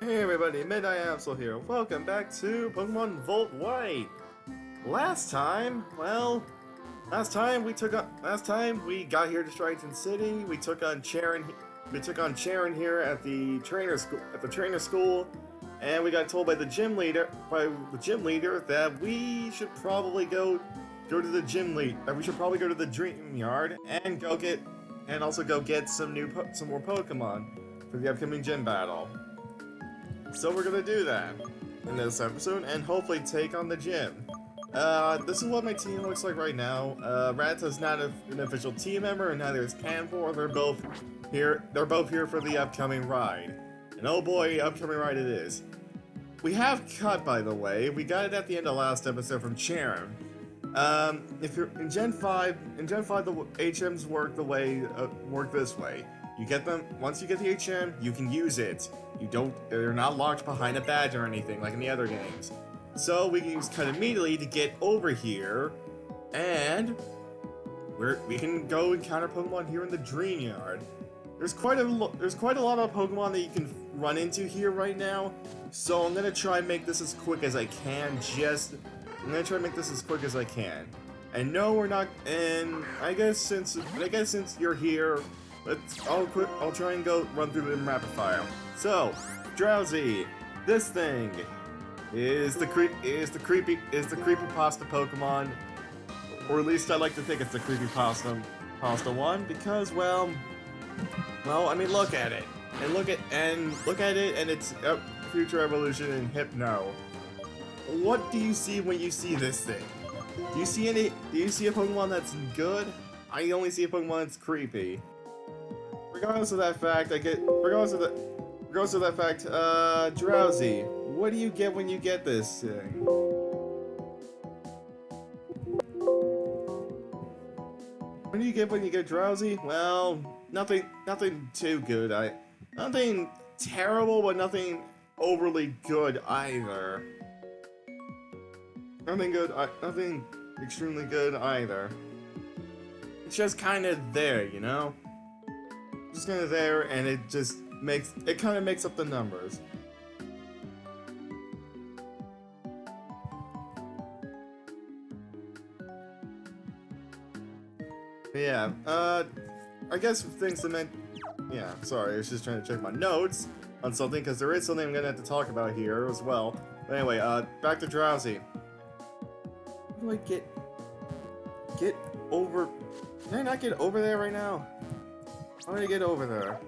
Hey everybody, Midnight Absol here. Welcome back to Pokemon Volt White. Last time we got here to Striaton City. We took on Charon. We took on Charon here at the trainer school, and we got told by the gym leader that we should probably go to the we should probably go to the Dream Yard and also go get some more Pokemon for the upcoming gym battle. So we're gonna do that in this episode and hopefully take on the gym. This is what my team looks like right now. Ratta's not an official team member, and neither is Panfor. They're both here. They're both here for the upcoming ride. And oh boy, upcoming ride it is. We have cut, by the way. We got it at the end of last episode from Charon. If you're in Gen 5, the HMs work this way. You get them, once you get the HM, you can use it. They're not locked behind a badge or anything like in the other games. So we can use cut immediately to get over here, and we can go encounter Pokemon here in the Dream Yard. There's quite a lot of Pokemon that you can run into here right now, so I'm gonna try and make this as quick as I can. And no, we're not. And I guess since you're here, I'll try and go run through them rapid fire. So, Drowsy, this thing is the creepy pasta Pokemon, or at least I like to think it's the creepy pasta one, because well, I mean, look at it and its future evolution in Hypno. What do you see when you see this thing? Do you see a Pokemon that's good? I only see a Pokemon that's creepy. Regardless of that fact, Drowsy, what do you get when you get this thing? What do you get when you get Drowsy? Well, nothing too good. Nothing terrible, but nothing overly good either. Nothing extremely good either. It's just kind of there, you know? Just kind of there, and it kind of makes up the numbers. But yeah, I guess things to mention. Yeah, sorry, I was just trying to check my notes on something, because there is something I'm gonna have to talk about here as well. But anyway, back to Drowsy. How do I get over? Can I not get over there right now? How do I get over there?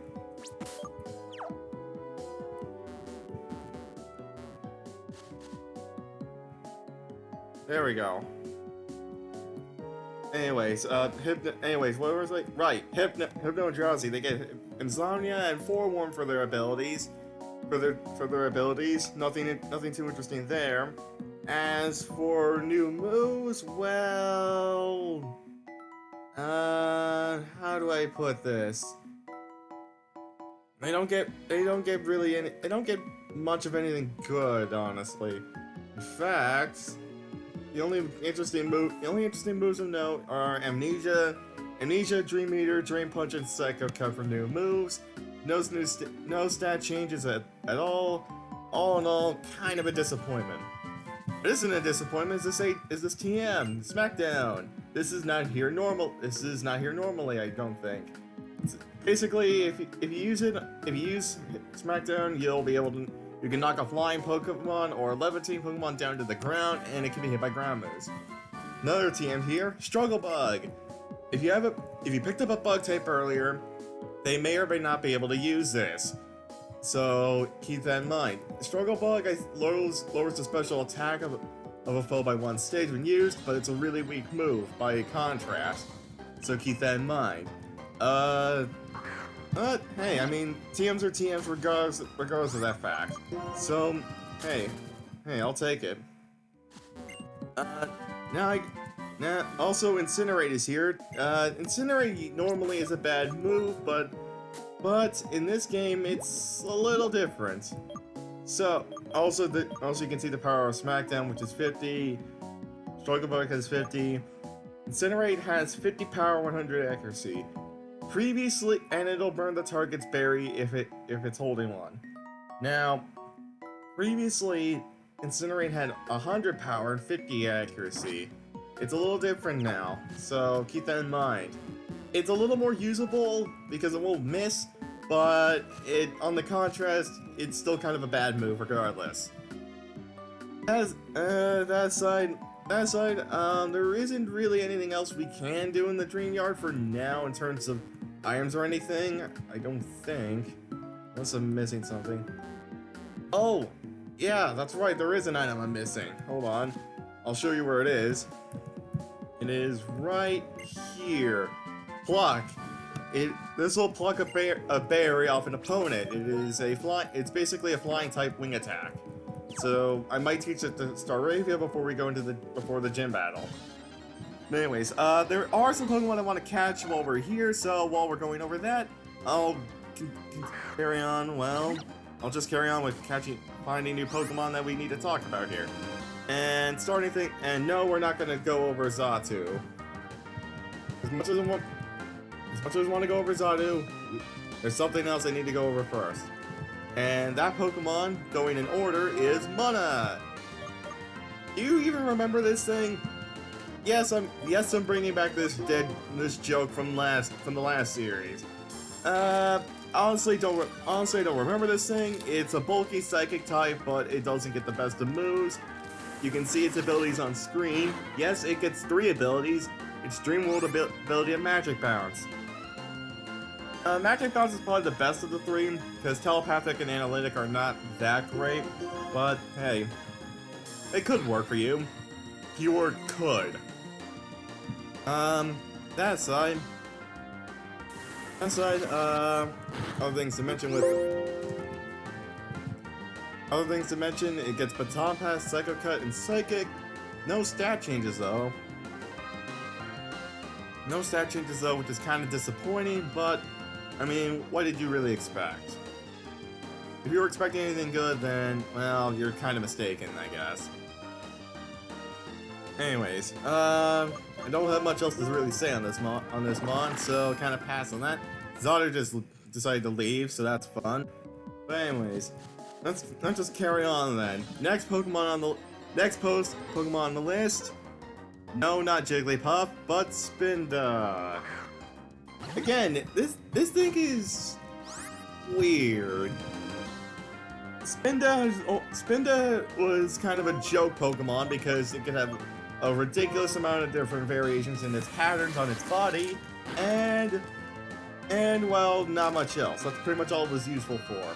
There we go. Anyways, what was I? Right, Hypno and Drowsy, they get Insomnia and Forewarn for their abilities. Nothing too interesting there. As for new moves, well, how do I put this? They don't get much of anything good, honestly. In fact, the only interesting moves of note are Amnesia, Dream Eater, Drain Punch, and Psycho Cut for new moves. No stat changes at all. All in all, kind of a disappointment. It isn't a disappointment. Is this TM SmackDown? This is not here normally. I don't think. Basically, if you use SmackDown, you can knock a flying Pokemon or levitating Pokemon down to the ground, and it can be hit by ground moves. Another TM here, Struggle Bug. If you picked up a bug type earlier, they may or may not be able to use this. So keep that in mind. Struggle Bug lowers the special attack of a foe by 1 stage when used, but it's a really weak move by contrast. So keep that in mind. Hey, I mean, TMs are TMs regardless of that fact. So, hey, I'll take it. Also Incinerate is here. Incinerate normally is a bad move, but in this game it's a little different. So, also you can see the power of SmackDown, which is 50. Struggle Bug has 50. Incinerate has 50 power, 100 accuracy. Previously, and it'll burn the target's berry if it's holding one. Now, Previously, Incinerate had 100 power and 50 accuracy. It's a little different now, so keep that in mind. It's a little more usable because it won't miss, but on the contrast, it's still kind of a bad move regardless. That aside, there isn't really anything else we can do in the Dream Yard for now in terms of items or anything. I don't think. Unless I'm missing something. Oh, yeah, that's right, there is an item I'm missing. Hold on. I'll show you where it is. It is right here. Pluck. This will pluck a berry off an opponent. It's basically a flying type wing attack. So I might teach it to Staravia before we go into before the gym battle. But anyways, there are some Pokemon I want to catch while we're here. So while we're going over that, I'll carry on. Well, I'll just carry on with finding new Pokemon that we need to talk about here. And no, we're not gonna go over Xatu. As much as I want to go over Xatu, there's something else I need to go over first. And that Pokemon, going in order, is Munna. Do you even remember this thing? Yes, I'm bringing back this joke from the last series. Honestly, I don't remember this thing. It's a bulky psychic type, but it doesn't get the best of moves. You can see its abilities on screen. Yes, it gets 3 abilities. Its Dream World ability and Magic Bounce. Magic Bounce is probably the best of the 3, because Telepathic and Analytic are not that great, but hey, it could work for you. Pure could. That aside, other things to mention, it gets Baton Pass, Psycho Cut, and Psychic. No stat changes though. Which is kind of disappointing, but I mean, what did you really expect? If you were expecting anything good, then, well, you're kind of mistaken, I guess. Anyways, I don't have much else to really say on this mon, so kind of pass on that. Xatu just decided to leave, so that's fun. But anyways, let's just carry on then. Next Pokemon on the list. No, not Jigglypuff, but Spinda. Again, this thing is weird. Spinda was kind of a joke Pokemon because it could have a ridiculous amount of different variations in its patterns on its body, and well, not much else. That's pretty much all it was useful for.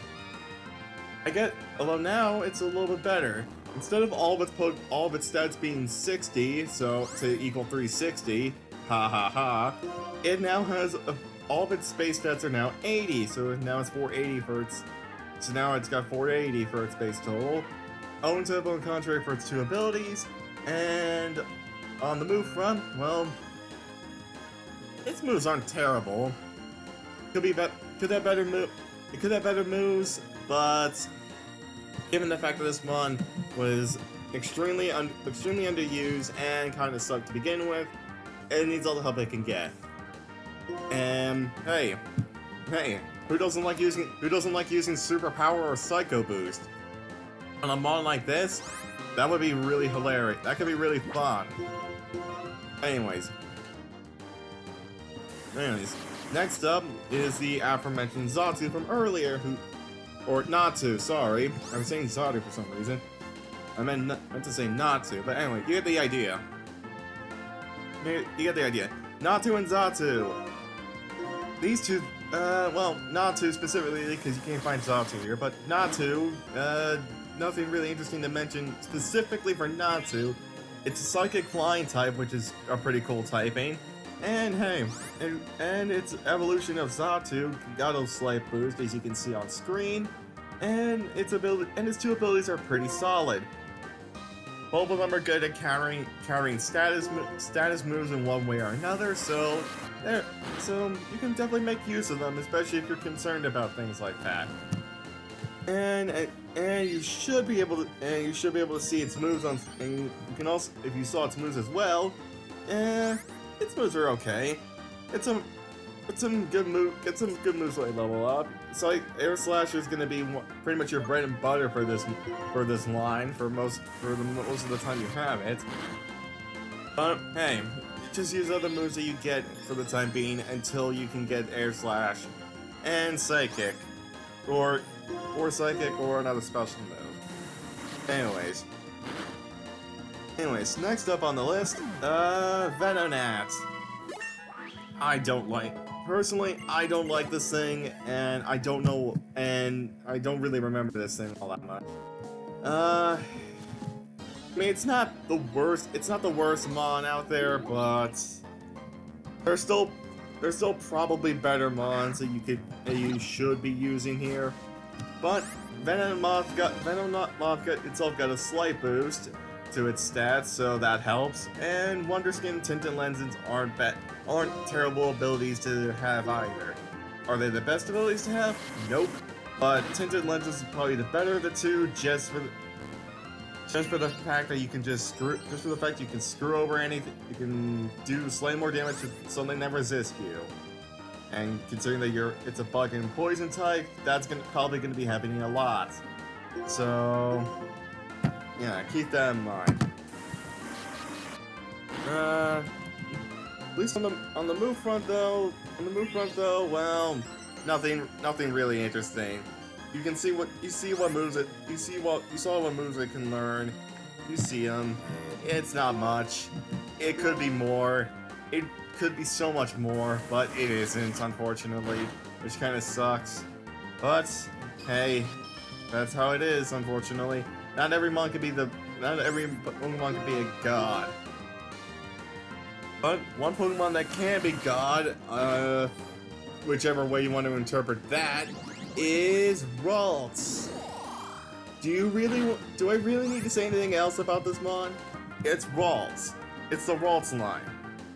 Although now it's a little bit better. Instead of all of its stats being 60, so to equal 360, it now has all of its space stats are now 80, so now it's 480 for its. So now it's got 480 for its base total. Own tip on contrary for its 2 abilities, and on the move front, well, its moves aren't terrible. Could have better moves, but given the fact that this one was extremely underused and kind of sucked to begin with, it needs all the help it can get. And hey, who doesn't like using Superpower or Psycho Boost? On a mon like this, that would be really hilarious. That could be really fun. Anyways, next up is the aforementioned Xatu from earlier, or Natu, sorry. I was saying Xatu for some reason. I meant to say Natu, but anyway, you get the idea. Natu and Xatu. These two, well, Natu specifically, because you can't find Xatu here, but Natu, nothing really interesting to mention specifically for Natu. It's a Psychic Flying type, which is a pretty cool typing. And hey, and its evolution of Xatu got a slight boost, as you can see on screen, and its 2 abilities are pretty solid. Both of them are good at countering status moves in one way or another, so you can definitely make use of them, especially if you're concerned about things like that. And you should be able to see its moves on. And you can also, if you saw its moves as well, its moves are okay. Get some good moves when you level up. Air Slasher is gonna be pretty much your bread and butter for this line for most of the time you have it. But hey, just use other moves that you get for the time being until you can get Air Slash and Psychic, or Psychic or another special move. Anyways, next up on the list, Venonat. Personally, I don't like this thing, and I don't really remember this thing all that much. I mean, it's not the worst mon out there, but there's still probably better mons that you should be using here. But Venomoth itself got a slight boost to its stats, so that helps. And Wonderskin Tinted Lenses aren't terrible abilities to have either. Are they the best abilities to have? Nope. But Tinted Lenses is probably the better of the two, just for the fact that you can screw over anything. You can do slightly more damage to something that resists you. And considering that it's a bug and poison type, that's probably gonna be happening a lot. So yeah, keep that in mind. At least on the move front though, well, nothing really interesting. You saw what moves it can learn. You see them. It's not much. It could be more. It could be so much more, but it isn't, unfortunately, which kind of sucks. But hey, that's how it is, unfortunately. Not every Pokemon can be a god. But one Pokemon that can be god, whichever way you want to interpret that, is Ralts. Do I really need to say anything else about this mon? It's Ralts. It's the Ralts line.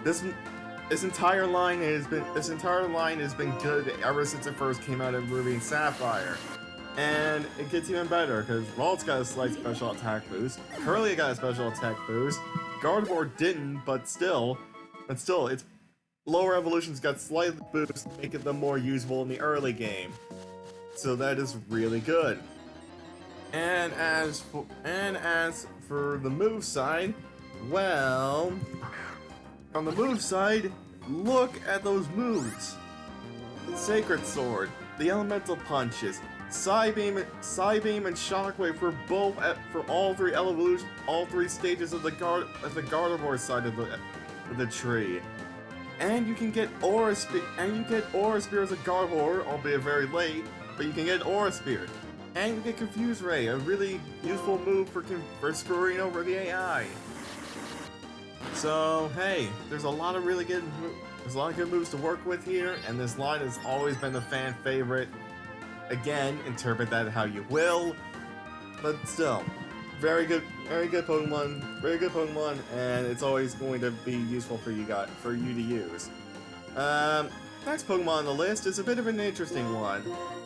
This entire line has been good ever since it first came out in Ruby and Sapphire. And it gets even better, because Ralts got a slight special attack boost, Curly got a special attack boost, Gardevoir didn't, but still, its lower evolutions got slight boosts to make them more usable in the early game. So that is really good. And as for the move side, well, on the move side, look at those moves. Sacred Sword, the Elemental Punches, Psybeam and Shockwave for all three stages of the Gardevoir side of the tree. And you can get Aura Spear as a Gardevoir, albeit very late, but you can get Aura Spear. And you get Confuse Ray, a really useful move for screwing over the AI. So hey, there's a lot of good moves to work with here, and this line has always been a fan favorite. Again, interpret that how you will, but still, very good Pokemon, and it's always going to be useful for you to use. Next Pokemon on the list is a bit of an interesting one.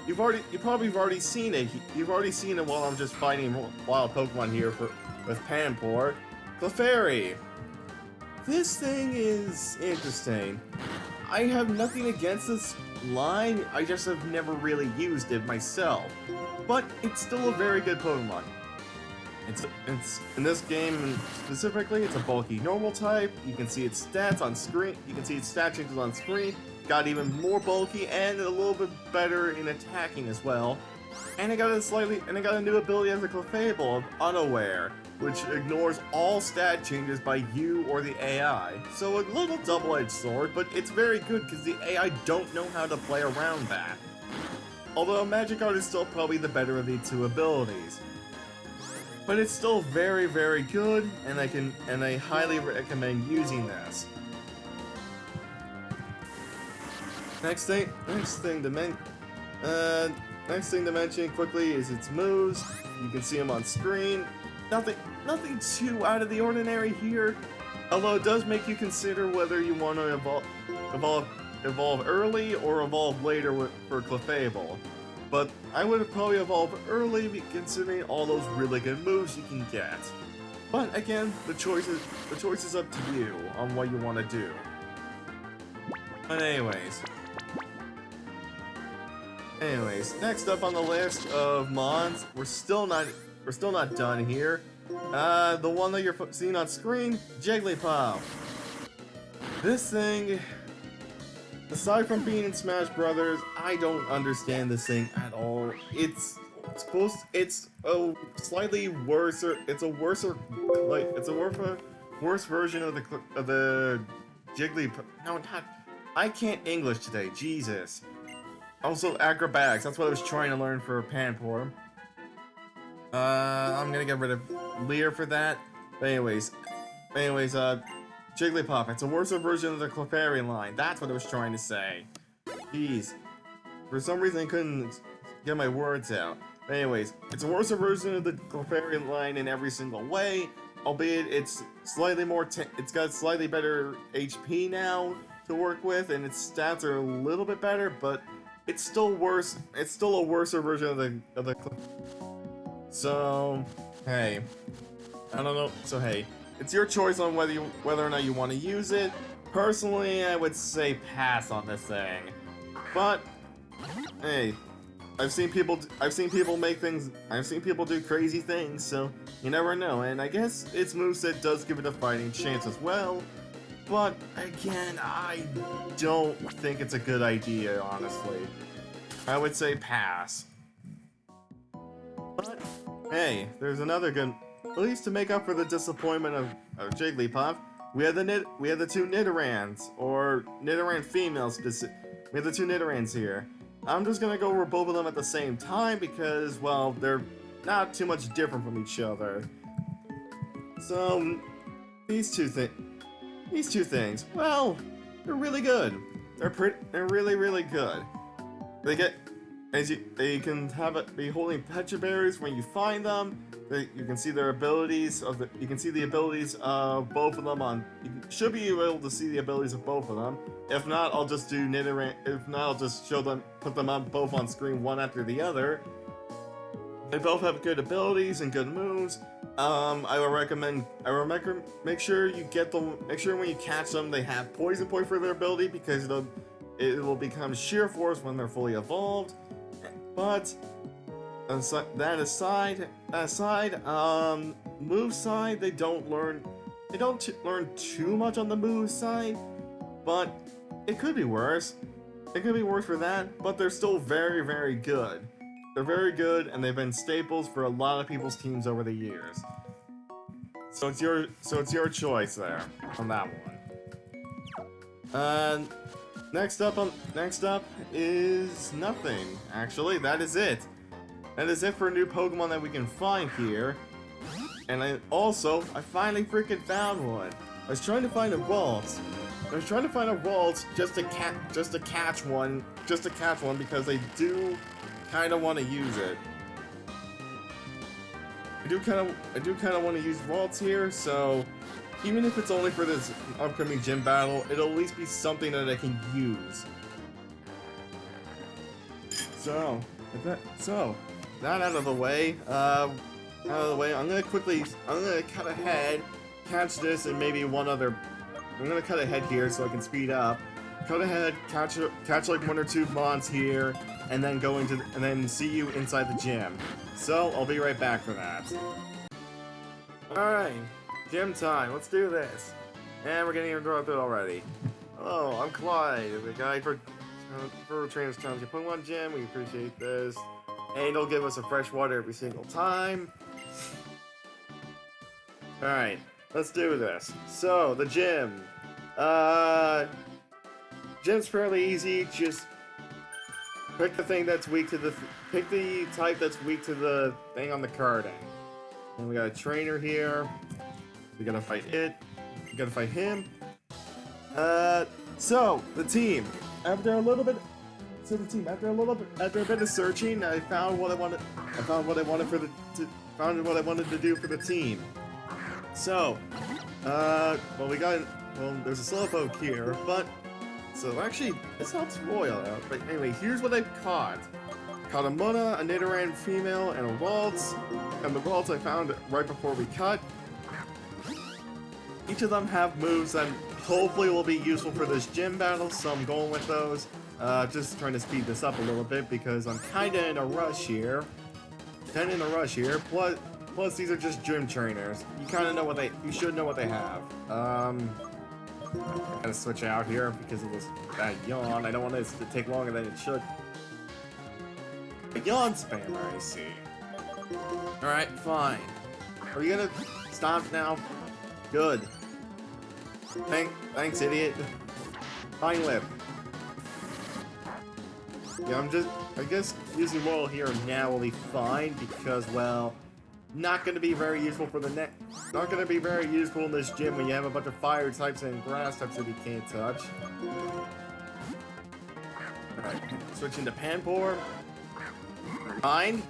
You've probably already seen it. You've already seen it while I'm just fighting wild Pokemon here with Panpour. Clefairy. This thing is interesting. I have nothing against this line, I just have never really used it myself. But it's still a very good Pokemon. It's in this game specifically, it's a bulky normal type. You can see its stats on screen. You can see its stat changes on screen. Got even more bulky and a little bit better in attacking as well. And it got a new ability as a Clefable of Unaware, which ignores all stat changes by you or the AI. So a little double-edged sword, but it's very good because the AI don't know how to play around that. Although Magikarp is still probably the better of the two abilities. But it's still very, very good, and I highly recommend using this. Next thing to mention quickly is its moves. You can see them on screen. Nothing too out of the ordinary here, although it does make you consider whether you want to evolve early or evolve later for Clefable. But I would probably evolve early, considering all those really good moves you can get. But again, the choice is up to you on what you want to do. But anyways, Anyways, next up on the list of mons, we're still not done here. The one that you're seeing on screen, Jigglypuff. This thing, aside from being in Smash Brothers, I don't understand this thing at all. It's a slightly worse, it's a worse version of the Jigglypuff. No, not. I can't English today. Jesus. Also, acrobatics. That's what I was trying to learn for Panpour. I'm gonna get rid of Leer for that. But anyways, Jigglypuff. It's a worse version of the Clefairy line. That's what I was trying to say. Jeez. For some reason, I couldn't get my words out. But anyways, it's a worse version of the Clefairy line in every single way. Albeit, it's slightly more. It's got slightly better HP now to work with, and its stats are a little bit better, but it's still worse. It's still a worse version of the. So, hey, I don't know. So hey, it's your choice on whether or not you want to use it. Personally, I would say pass on this thing. But hey, I've seen people do crazy things, so you never know. And I guess its moveset does give it a fighting chance as well. But again, I don't think it's a good idea, honestly. I would say pass. But hey, there's another good. At least to make up for the disappointment of Jigglypuff, we had the two Nidorans, or Nidoran females. We have the two Nidorans here. I'm just gonna go over both of them at the same time because, well, they're not too much different from each other. So these two things, well, they're really good. They're really, really good. They can be holding Pecha Berries when you find them. You can see their abilities you can see the abilities of both of them on. You should be able to see the abilities of both of them. If not, I'll just do Nidoran. If not, I'll just put them on both on screen, one after the other. They both have good abilities and good moves. I would recommend. Make sure you get them. Make sure when you catch them, they have Poison Point for their ability because it will become Sheer Force when they're fully evolved. But that aside, move side, they don't learn too much on the move side, but it could be worse. It could be worse for that, but they're still very, very good. They're very good, and they've been staples for a lot of people's teams over the years. So it's your choice there on that one. Next up is nothing. Actually, that is it. That is it for new Pokemon that we can find here. And I finally freaking found one. I was trying to find a Waltz. Just to catch one because I do kind of want to use it. I do kind of want to use Waltz here, so even if it's only for this upcoming gym battle, it'll at least be something that I can use. So, that out of the way, I'm gonna cut ahead, catch this, and maybe one other. I'm gonna cut ahead here so I can speed up. Cut ahead, catch like one or two mons here, and then see you inside the gym. So I'll be right back for that. Alright, gym time, let's do this. And we're getting interrupted already. Hello, I'm Clyde, the guy for Trainers Challenge Pokemon Gym. We appreciate this. And they'll give us a fresh water every single time. Alright, let's do this. So, the gym. Gym's fairly easy, just pick the thing that's weak to pick the type that's weak to the thing on the card. And we got a trainer here. We gotta fight it. We gotta fight him. So the team. After a bit of searching, I found what I wanted. Found what I wanted to do for the team. So, there's a Slowpoke here, but so actually this helps Royal out. But anyway, here's what I caught. Caught a Mona, a Nidoran female, and a Waltz. And the Waltz I found right before we cut. Each of them have moves that hopefully will be useful for this gym battle, so I'm going with those. Just trying to speed this up a little bit because I'm kinda in a rush here. Plus these are just gym trainers. You kinda know what you should know what they have. Gotta switch out here because of that yawn. I don't want this to take longer than it should. A yawn spammer, I see. Alright, fine. Are you gonna stop now? Good. Thanks, idiot. Fine lip. Yeah, I guess using Royal here now will be fine because, well, not gonna be very useful for not gonna be very useful in this gym when you have a bunch of fire types and grass types that you can't touch. Alright, switching to Panpour. Fine.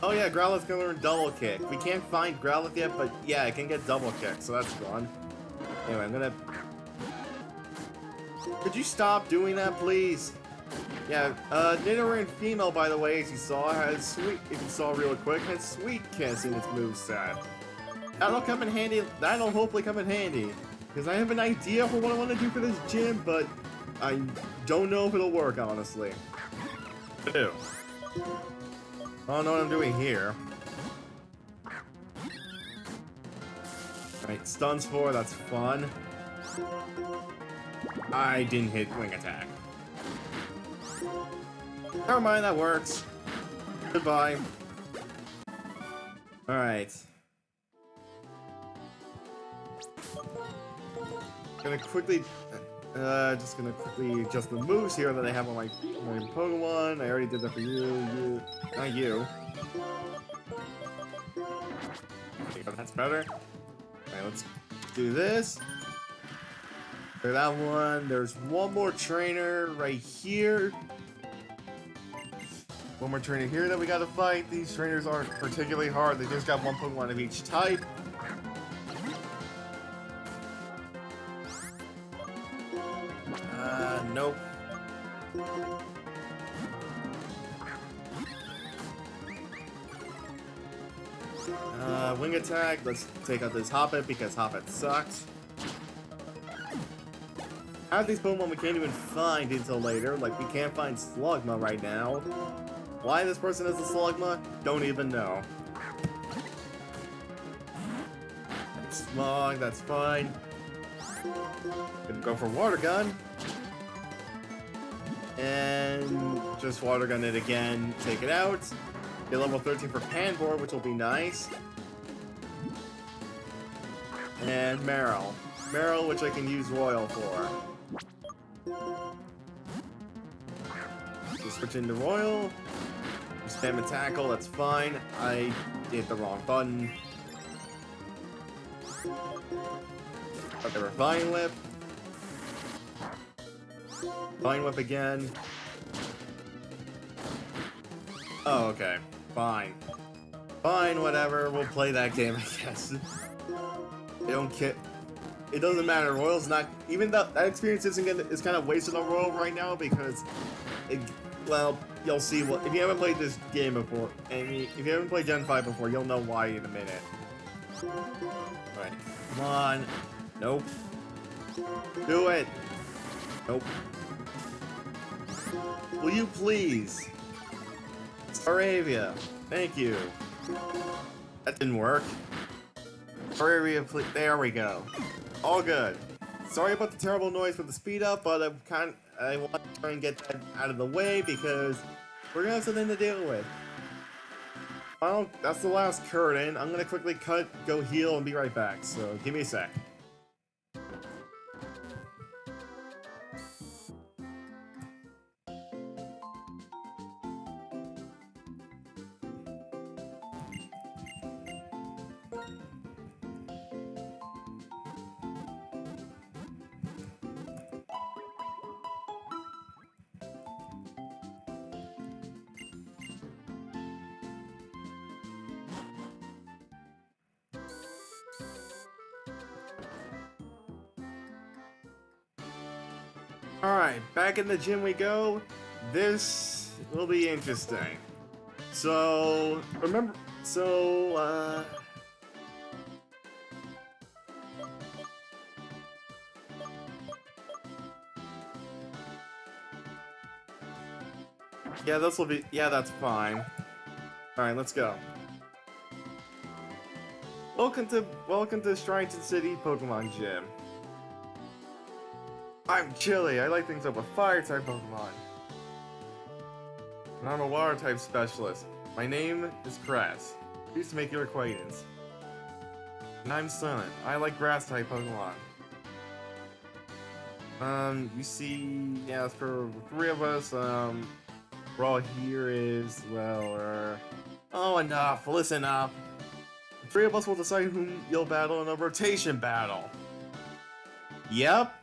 Oh yeah, Growlithe can learn Double Kick. We can't find Growlithe yet, but yeah, it can get Double Kick, so that's fun. Anyway, I'm gonna... Could you stop doing that, please? Yeah, Nidoran female, by the way, as you saw, has Sweet... If you saw real quick, has Sweet Kiss in its moveset. That'll come in handy. That'll hopefully come in handy. Because I have an idea for what I want to do for this gym, but I don't know if it'll work, honestly. Ew. I don't know what I'm doing here. Alright, stuns 4, that's fun. I didn't hit Wing Attack. Never mind, that works. Goodbye. Alright. Just gonna quickly adjust the moves here that I have on my Pokemon. I already did that for you. Not you. Okay, that's better. Alright, let's do this. Clear that one. There's one more trainer right here. One more trainer here that we gotta fight. These trainers aren't particularly hard. They just got one Pokemon of each type. Nope. Wing Attack. Let's take out this Hoppip because Hoppip sucks. Half these Pokemon we can't even find until later. Like, we can't find Slugma right now. Why this person has a Slugma? Don't even know. Smog, that's fine. Gonna go for Water Gun. And just Water Gun it again, take it out. Get level 13 for Panpour, which will be nice. And Marill. Marill, which I can use Royal for. So switch into Royal. Spam and Tackle, that's fine. I hit the wrong button. Whatever, Vine Whip. Vine Whip again. Oh, okay. Fine. Fine, whatever. We'll play that game, I guess. They don't care. It doesn't matter. Royal's not... Even though that experience is kind of wasted on Royal right now because... well, you'll see what... If you haven't played this game before, and if you haven't played Gen 5 before, you'll know why in a minute. Alright. Come on. Nope. Do it. Nope. Will you please? Staravia. Thank you. That didn't work. Staravia, please. There we go. All good. Sorry about the terrible noise with the speed up, but I want to try and get that out of the way because we're gonna have something to deal with. Well, that's the last curtain. I'm gonna quickly go heal, and be right back. So give me a sec. Alright, back in the gym we go. This will be interesting. So, Yeah, this will be. Yeah, that's fine. Alright, let's go. Welcome to Striaton City Pokemon Gym. I'm Chili. I light things up with fire-type Pokemon. And I'm a water-type specialist. My name is Cress. Pleased to make your acquaintance. And I'm Silent. I like grass-type Pokemon. You see, yeah, for the three of us, we're all here is, well, oh, enough. Listen up. The three of us will decide whom you'll battle in a rotation battle. Yep.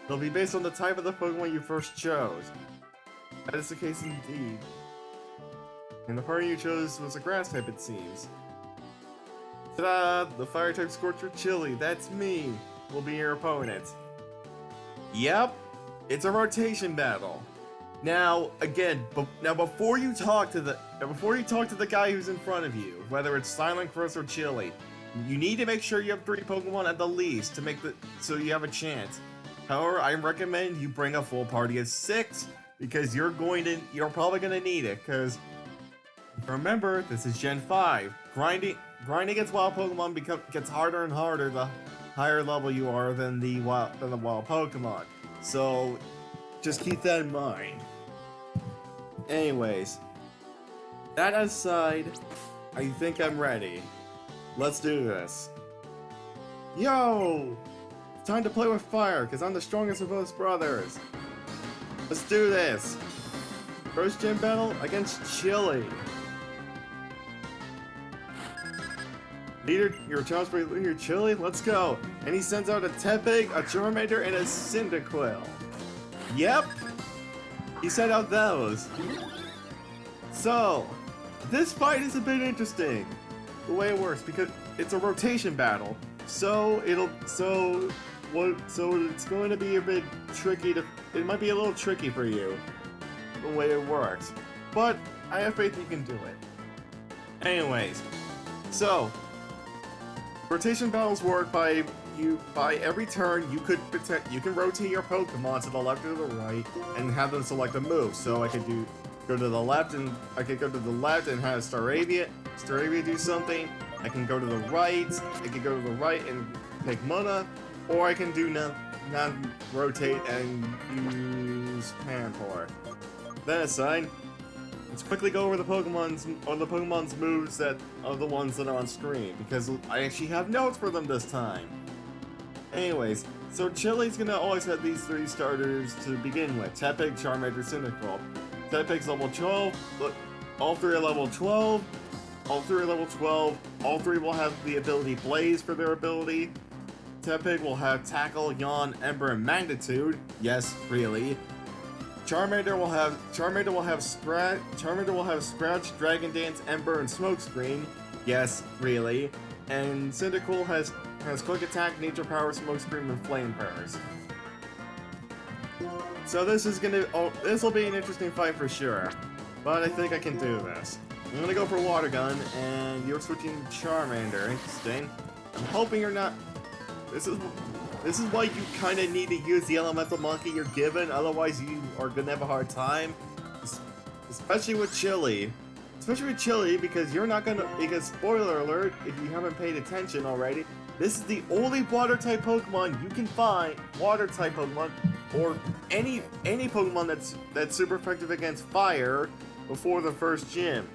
It'll be based on the type of the Pokemon you first chose. That is the case indeed. And the party you chose was a grass type, it seems. Ta-da! The fire type Scorcher Chili, that's me, will be your opponent. Yep, it's a rotation battle. Now, again, before you talk to the guy who's in front of you, whether it's Silent, Chris, or Chili, you need to make sure you have 3 Pokemon at the least to make so you have a chance. However, I recommend you bring a full party of 6 because you're probably gonna need it. Because remember, this is Gen 5. Grinding against wild Pokemon gets harder and harder the higher level you are than the wild Pokemon. So just keep that in mind. Anyways, that aside, I think I'm ready. Let's do this. Yo! It's time to play with fire, because I'm the strongest of both brothers. Let's do this. First gym battle against Chili. Leader, your challenge for leader Chili, let's go. And he sends out a Tepig, a Charmander, and a Cyndaquil. Yep! He sent out those. So, this fight is a bit interesting. The way it works, because it's a rotation battle. So it's going to be a bit tricky it might be a little tricky for you, the way it works. But I have faith you can do it. Anyways, so rotation battles work by every turn you can rotate your Pokemon to the left or the right and have them select a move. So I could go to the left and have Staravia do something. I can go to the right. I can go to the right and pick Mona, or I can do not rotate and use Panpour. That aside, let's quickly go over the Pokemon's moves that are the ones that are on screen, because I actually have notes for them this time. Anyways, so Chili's gonna always have these 3 starters to begin with: Tepig, Charmander, Cyndaquil. Tepig's level 12. Look, all 3 are level 12. All 3 are level 12. All 3 will have the ability Blaze for their ability. Tepig will have Tackle, Yawn, Ember, and Magnitude. Yes, really. Charmander will have Scratch, Dragon Dance, Ember, and Smokescreen. Yes, really. And Cyndaquil has Quick Attack, Nature Power, Smokescreen, and Flame Powers. So this will be an interesting fight for sure. But I think I can do this. I'm gonna go for Water Gun, and you're switching to Charmander. Interesting. I'm hoping you're not. This is why you kind of need to use the Elemental Monkey you're given, otherwise you are gonna have a hard time. Especially with Chili. Because you're not gonna. Because spoiler alert, if you haven't paid attention already, this is the only Water-type Pokemon you can find. Water-type Pokemon, or any Pokemon that's super effective against fire before the first gym.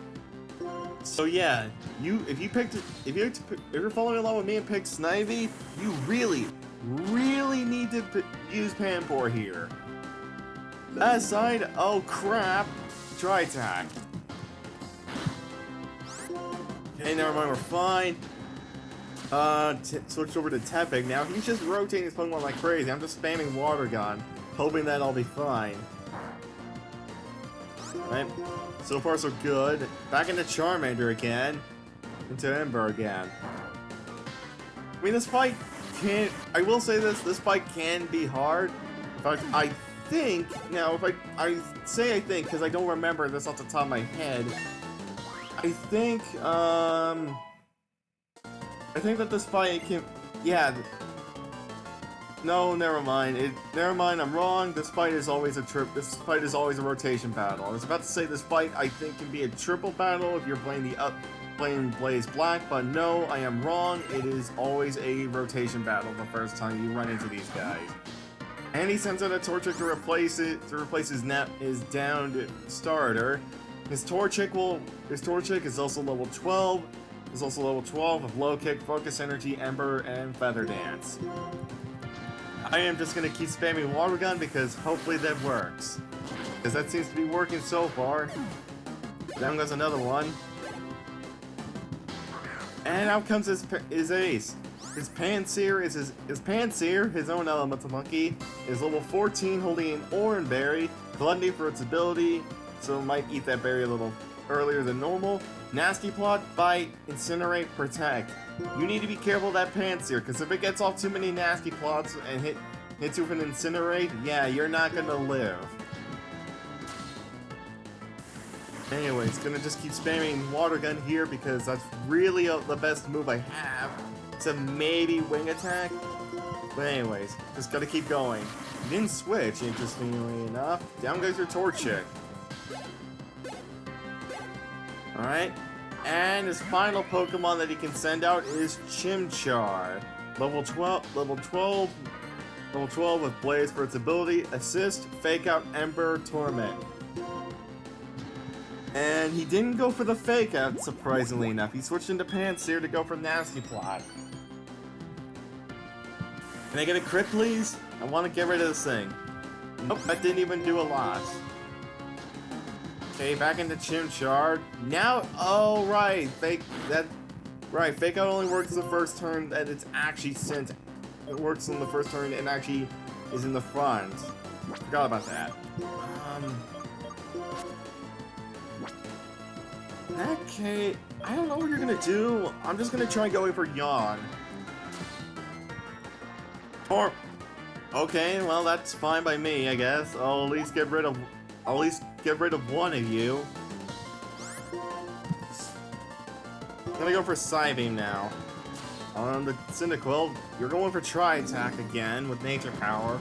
So yeah, if you're following along with me and pick Snivy, you really need to use Panpour here. That aside, oh crap, Dry Attack. Okay, never mind, we're fine. Switch over to Tepig now. He's just rotating his Pokemon like crazy. I'm just spamming Water Gun, hoping that I'll be fine. Right. So far so good. Back into Charmander again. Into Ember again. I mean, this fight I will say this fight can be hard. In fact, I think, now if I say I think because I don't remember this off the top of my head. I think that this fight can, yeah. No, never mind. Never mind. I'm wrong. This fight is always a This fight is always a rotation battle. I was about to say this fight I think can be a triple battle if you're playing Blaze Black, but no, I am wrong. It is always a rotation battle the first time you run into these guys. And he sends out a Torchic to replace his downed starter. His Torchic is also level 12. Is also level 12 of Low Kick, Focus Energy, Ember, and Feather Dance. I am just gonna keep spamming Water Gun because hopefully that works. Because that seems to be working so far. Down goes another one. And out comes his ace. His Pansear, his own elemental monkey, is level 14, holding an Oran Berry, Gluttony for its ability, so it might eat that berry a little earlier than normal. Nasty Plot, Bite, Incinerate, Protect. You need to be careful of that Pansear, because if it gets off too many Nasty Plots and hits you with an Incinerate, yeah, you're not gonna live. Anyways, gonna just keep spamming Water Gun here because that's really the best move I have. To maybe Wing Attack. But anyways, just gotta keep going. You didn't switch, interestingly enough. Down goes your Torchic. Alright. And his final Pokemon that he can send out is Chimchar. Level 12 with Blaze for its ability, Assist, Fake Out, Ember, Torment. And he didn't go for the Fake Out, surprisingly enough. He switched into Pansear to go for Nasty Plot. Can I get a crit, please? I want to get rid of this thing. Nope, that didn't even do a lot. Okay, back into Chimchar. Now, oh right, Fake Out only works the first turn that it's actually sent. It works on the first turn and actually is in the front. Forgot about that. Okay, I don't know what you're gonna do. I'm just gonna try and go for Yawn. Okay, well that's fine by me, I guess. I'll at least get rid of one of you. I'm gonna go for Psybeam now. On the Cyndaquil, you're going for Tri-Attack again with Nature Power.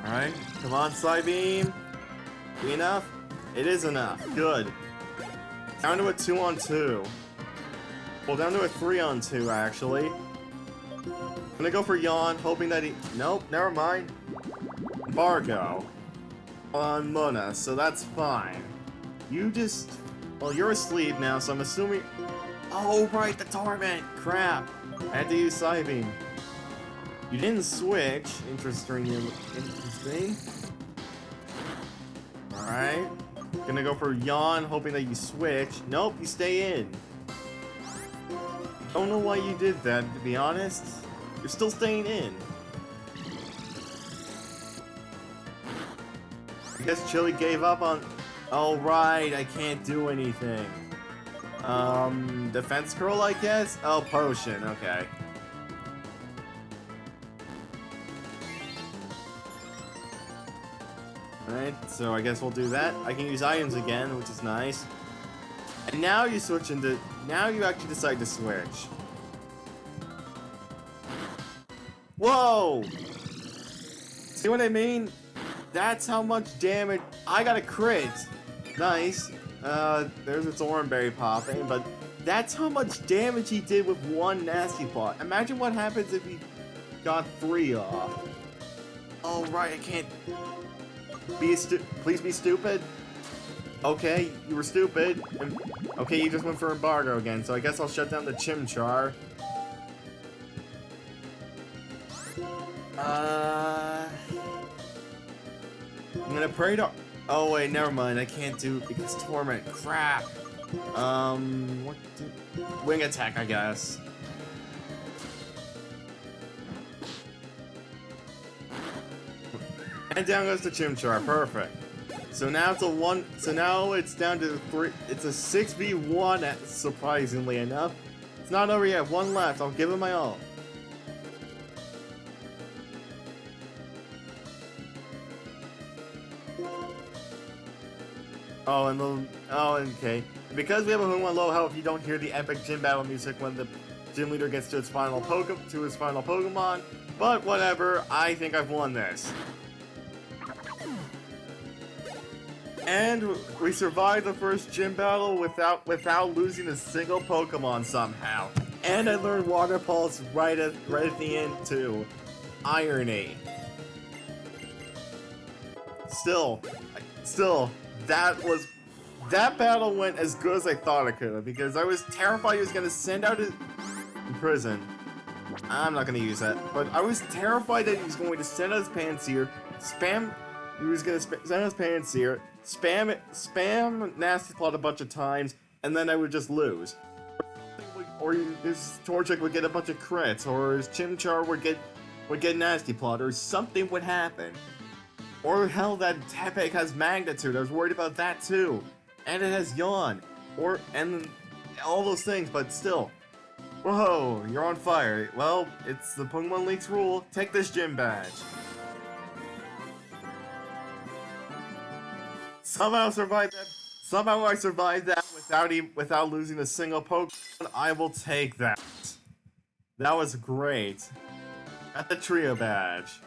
Alright, come on Psybeam. Be enough? It is enough. Good. Down to a 2-on-2. Well, down to a 3-on-2, actually. I'm gonna go for Yawn, hoping that he... Nope, never mind. Embargo. On Mona, so that's fine. You just... Well, you're asleep now, so I'm assuming... Oh, right, the Torment! Crap! I had to use Psybeam. You didn't switch. Interesting. Alright. Gonna go for Yawn, hoping that you switch. Nope, you stay in. Don't know why you did that, to be honest. You're still staying in. I guess Chili gave up on... Oh, right, I can't do anything. Defense Curl, I guess? Oh, Potion, okay. Alright, so I guess we'll do that. I can use items again, which is nice. And now you switch into... Now you actually decide to switch. Whoa! See what I mean? That's how much damage... I got a crit! Nice. There's its Oranberry popping, but that's how much damage he did with one Nasty Plot. Imagine what happens if he got 3 off. Oh, right, I can't... Please be stupid. Okay, you were stupid. Okay, you just went for Embargo again, so I guess I'll shut down the Chimchar. I'm gonna pray to... Oh wait, never mind, I can't do it because Torment. Crap. What do... Wing Attack, I guess. And down goes the Chimchar, perfect. So now it's a 1, so now it's down to 3, it's a 6v1, surprisingly enough. It's not over yet, 1 left, I'll give it my all. Oh, and the, oh, okay. Because we have a Hoon on low health, you don't hear the epic gym battle music when the gym leader gets to his final Pokemon, but whatever, I think I've won this. And we survived the first gym battle without losing a single Pokemon somehow. And I learned Water Pulse right at the end too. Irony. Still, that battle went as good as I thought it could have, because I was terrified he was gonna send out his in prison. I'm not gonna use that, but I was terrified that he was going to send out his Pansear, spam Nasty Plot a bunch of times, and then I would just lose. Or his Torchic would get a bunch of crits, or his Chimchar would get Nasty Plot, or something would happen. Or hell, that Tepig has Magnitude. I was worried about that too. And it has Yawn. And all those things, but still. Whoa, you're on fire. Well, it's the Pokemon League's rule. Take this gym badge. Somehow I survived that without losing a single Pokemon. I will take that. That was great. Got the Trio badge.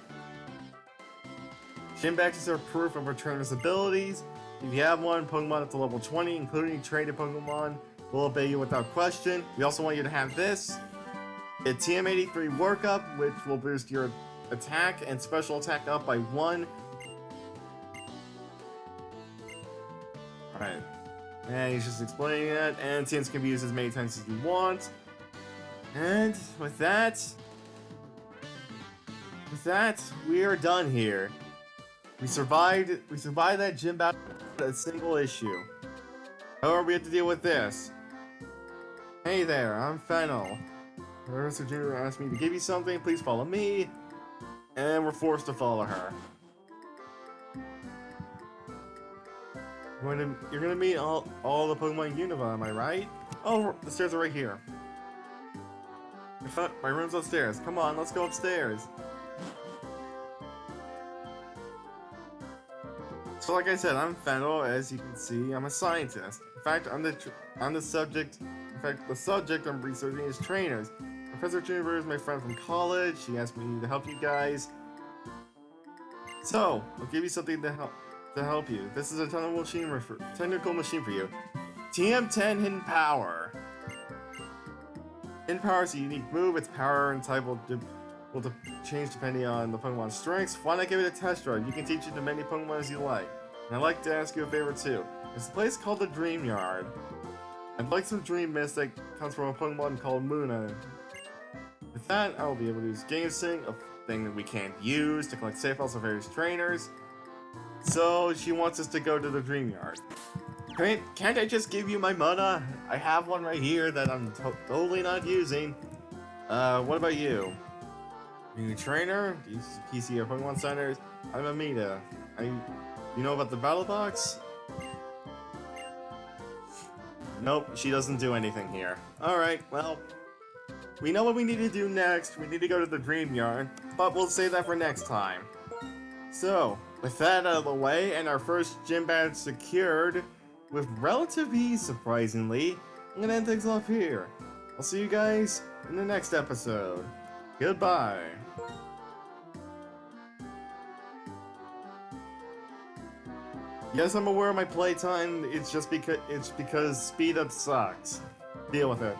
Gym badges are proof of a trainer's abilities. If you have one, Pokemon up to level 20, including traded Pokemon, will obey you without question. We also want you to have this. A TM83 workup, which will boost your attack and special attack up by 1. Alright. And he's just explaining that, and TMs can be used as many times as you want. And with that, we are done here. We survived that gym battle with a single issue. However, we have to deal with this. Hey there, I'm Fennel. Professor Junior asked me to give you something, please follow me. And we're forced to follow her. You're gonna meet all the Pokemon Unova, am I right? Oh, the stairs are right here. My room's upstairs. Come on, let's go upstairs. So like I said, I'm Fennel, as you can see, I'm a scientist. In fact, the subject I'm researching is trainers. Professor Juniper is my friend from college, she asked me to help you guys. So, I'll give you something to help you. This is a technical machine for you. TM10 Hidden Power. Hidden Power is a unique move, its power and type will change depending on the Pokemon's strengths. Why not give it a test drive? You can teach it to many Pokemon as you like. And I'd like to ask you a favor too. There's a place called the Dream Yard. I'd like some Dream Mist that comes from a Pokemon called Munna. With that, I will be able to use Game Sync, a thing that we can't use, to collect save files of various trainers. So she wants us to go to the Dream Yard. Can't I just give you my Munna? I have one right here that I'm totally not using. What about you? Are you a trainer? Do you use PC or Pokemon Centers? I'm Amita. You know about the Battle Box? Nope, she doesn't do anything here. Alright, well, we know what we need to do next. We need to go to the Dream Yard, but we'll save that for next time. So, with that out of the way, and our first gym badge secured, with relative ease, surprisingly, I'm gonna end things off here. I'll see you guys in the next episode. Goodbye. Yes, I'm aware of my playtime. It's because speed up sucks. Deal with it.